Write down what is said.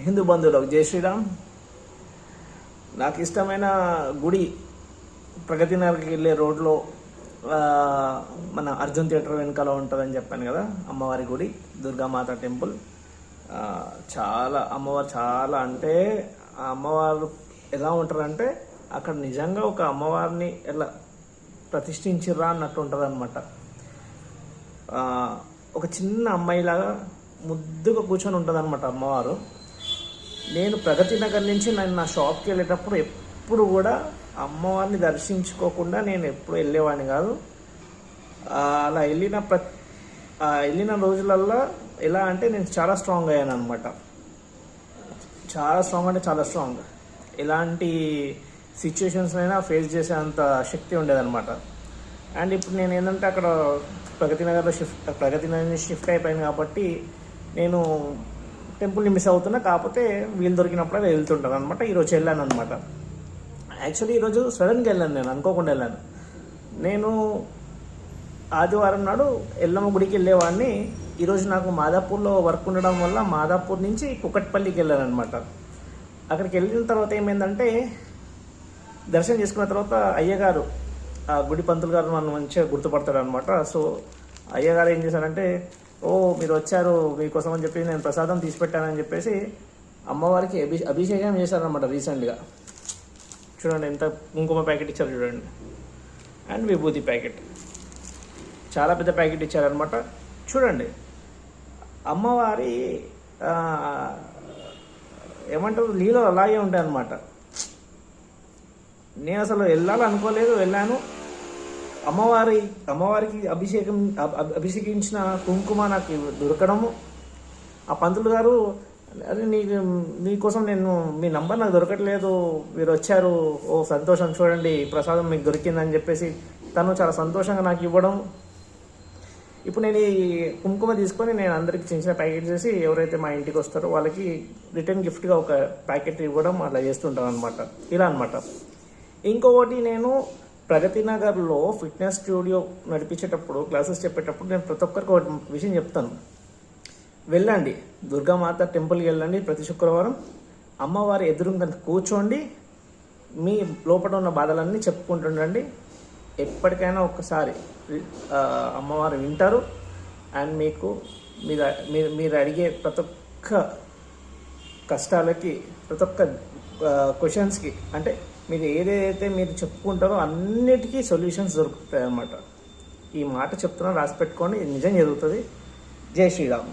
హిందూ బంధువులకు జై శ్రీరామ్. నాకు ఇష్టమైన గుడి ప్రగతి నగర్కి వెళ్ళే రోడ్లో మన అర్జున్ థియేటర్ వెనకాల ఉంటుందని చెప్పాను కదా, అమ్మవారి గుడి, దుర్గామాత టెంపుల్. చాలా అమ్మవారు చాలా అంటే ఆ అమ్మవారు ఎలా ఉంటారంటే అక్కడ నిజంగా ఒక అమ్మవారిని ఎలా ప్రతిష్ఠించిర్రా అన్నట్టు ఉంటుంది అనమాట. ఒక చిన్న అమ్మాయిలాగా ముద్దుగా కూర్చొని ఉంటుంది అనమాట అమ్మవారు. నేను ప్రగతి నగర్ నుంచి నా షాప్కి వెళ్ళేటప్పుడు ఎప్పుడు కూడా అమ్మవారిని దర్శించుకోకుండా నేను ఎప్పుడు వెళ్ళేవాడిని కాదు. అలా వెళ్ళిన రోజులల్లో ఎలా అంటే నేను చాలా స్ట్రాంగ్ అయ్యాను అనమాట. చాలా స్ట్రాంగ్ అంటే చాలా స్ట్రాంగ్. ఎలాంటి సిచ్యువేషన్స్ అయినా ఫేస్ చేసేంత శక్తి ఉండేదన్నమాట. అండ్ ఇప్పుడు నేను ఏంటంటే అక్కడ ప్రగతి నగర్ షిఫ్ట్ అయిపోయాను కాబట్టి నేను టెంపుల్ని మిస్ అవుతున్నా. కాకపోతే వీలు దొరికినప్పుడే వెళ్తుంటాను అనమాట. ఈరోజు వెళ్ళాను అనమాట. యాక్చువల్లీ ఈరోజు సడన్గా వెళ్ళాను, నేను అనుకోకుండా వెళ్ళాను. నేను ఆదివారం నాడు ఎల్లమ్మ గుడికి వెళ్ళేవాడిని. ఈరోజు నాకు మాదాపూర్లో వర్క్ ఉండడం వల్ల మాదాపూర్ నుంచి కుకట్పల్లికి వెళ్ళాను అనమాట. అక్కడికి వెళ్ళిన తర్వాత ఏమైందంటే దర్శనం చేసుకున్న తర్వాత అయ్యగారు, ఆ గుడి పంతులు గారు నన్ను మంచిగా గుర్తుపడతాడు అనమాట. సో అయ్యగారు ఏం చేశారంటే, ఓ మీరు వచ్చారు మీకోసం అని చెప్పి నేను ప్రసాదం తీసి పెట్టానని చెప్పేసి అమ్మవారికి అభిషేకం చేశారనమాట రీసెంట్గా. చూడండి ఎంత కుంకుమ ప్యాకెట్ ఇచ్చారు చూడండి, అండ్ విభూతి ప్యాకెట్, చాలా పెద్ద ప్యాకెట్ ఇచ్చారనమాట. చూడండి అమ్మవారి ఏమంటారు లీలలు అలాగే ఉంటాయి అన్నమాట. నేను అసలు వెళ్ళాలనుకోలేదు, వెళ్ళాను. అమ్మవారికి అభిషేకించిన కుంకుమ నాకు దొరకడము, ఆ పంతులు గారు అదే మీకోసం నేను మీ నంబర్ నాకు దొరకట్లేదు, మీరు వచ్చారు, ఓ సంతోషం చూడండి ప్రసాదం మీకు దొరికిందని చెప్పేసి తను చాలా సంతోషంగా నాకు ఇవ్వడం. ఇప్పుడు నేను ఈ కుంకుమ తీసుకొని నేను అందరికి చిన్న చిన్న ప్యాకెట్ చేసి ఎవరైతే మా ఇంటికి వస్తారో వాళ్ళకి రిటర్న్ గిఫ్ట్గా ఒక ప్యాకెట్ ఇవ్వడం అట్లా చేస్తుంటాను అనమాట. ఇలా అనమాట. ఇంకొకటి, నేను ప్రగతి నగర్లో ఫిట్నెస్ స్టూడియో నడిపించేటప్పుడు క్లాసెస్ చెప్పేటప్పుడు నేను ప్రతి ఒక్కరికి ఒక విషయం చెప్తాను. వెళ్ళండి దుర్గామాత టెంపుల్కి వెళ్ళండి ప్రతి శుక్రవారం. అమ్మవారి ఎదురుగా కూర్చోండి, మీ లోపల ఉన్న బాధలన్నీ చెప్పుకుంటుండండి. ఎప్పటికైనా ఒక్కసారి అమ్మవారు వింటారు. అండ్ మీకు మీరు అడిగే ప్రతి ఒక్క కష్టాలకి, ప్రతి ఒక్క క్వశ్చన్స్కి, అంటే మీరు ఏదైతే మీరు చెప్పుకుంటారో అన్నిటికీ సొల్యూషన్స్ దొరుకుతాయి అన్నమాట. ఈ మాట చెప్తున్నా, రాసి పెట్టుకోండి, నిజం జరుగుతుంది. జై శ్రీరామ్.